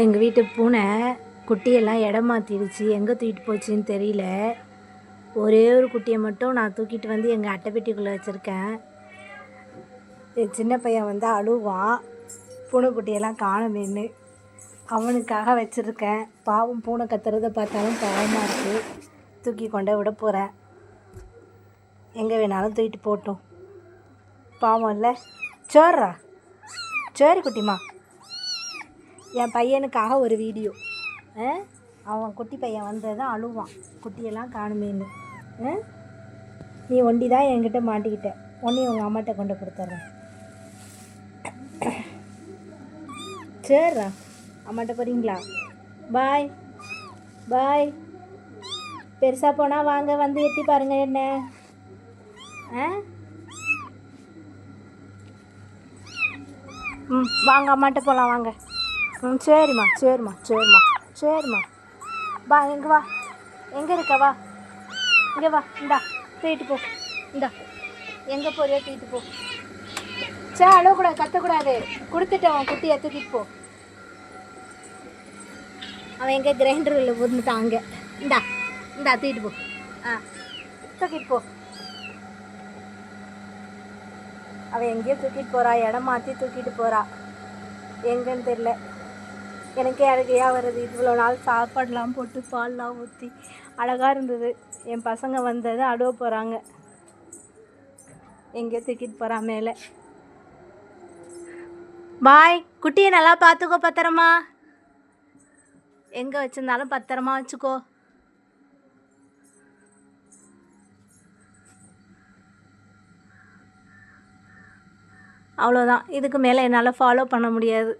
எங்கள் வீட்டு பூனை குட்டியெல்லாம் இடம் மாற்றிடுச்சு, எங்கே தூக்கிட்டு போச்சுன்னு தெரியல. ஒரே ஒரு குட்டியை மட்டும் நான் தூக்கிட்டு வந்து எங்கள் அட்டைப்பெட்டிக்குள்ளே வச்சுருக்கேன். என் சின்ன பையன் வந்து அழுவான், பூனைக்குட்டியெல்லாம் காணுமேன்னு. அவனுக்காக வச்சுருக்கேன். பாவம், பூனை கத்துறதை பார்த்தாலும் பாவமாக இருக்குது. தூக்கி கொண்டு விட போகிறேன். எங்கே வேணாலும் தூக்கிட்டு போட்டோம், பாவம் இல்லை. சேர்றா, சரி குட்டிமா. என் பையனுக்காக ஒரு வீடியோ. அவன் குட்டி பையன் வந்தது தான் அழுவான், குட்டியெல்லாம் காணுமேன்னு. நீ ஒண்டி தான் என்கிட்ட மாட்டிக்கிட்ட, ஒன்றி உங்கள் அம்மாட்ட கொண்டு கொடுத்துட்றேன். சரிடா, அம்மாட்ட போகிறீங்களா? பாய் பாய். பெருசாக போனால் வாங்க, வந்து எட்டி பாருங்கள் என்ன. வாங்க, அம்மாட்ட போகலாம் வாங்க. சரிம்மா சரிம்மா சரிம்மா சரிம்மா. வா, எங்கே வா, எங்கே இருக்க, வா இங்கே வா. இந்தா தூக்கிட்டு போ, இந்தா எங்கே போறியோ தூக்கிட்டு போ. சே, அழக்கூடாது, கத்தக்கூடாது. கொடுத்துட்டேன் அவன் குட்டியை, தூக்கிட்டு போ. அவன் எங்கே கிரைண்டரில் உருந்துட்டான் அங்கே. இந்தா இந்தா தூக்கிட்டு போ. தூக்கிட்டு போ. அவன் எங்கேயோ தூக்கிட்டு போகிறா, இடம் மாற்றி தூக்கிட்டு போகிறா, எங்கன்னு தெரில. எனக்கே அழகையாக வருது. இவ்வளோ நாள் சாப்பாடெலாம் போட்டு பால்லாம் ஊற்றி அழகாக இருந்தது. என் பசங்க வந்தது அழுவ போகிறாங்க. எங்கேயோ தூக்கிட்டு போகிறா மேலே. பாய். குட்டியை நல்லா பார்த்துக்கோ, பத்திரமா. எங்கே வச்சுருந்தாலும் பத்திரமா வச்சுக்கோ. அவ்வளோதான், இதுக்கு மேலே என்னால் ஃபாலோ பண்ண முடியாது.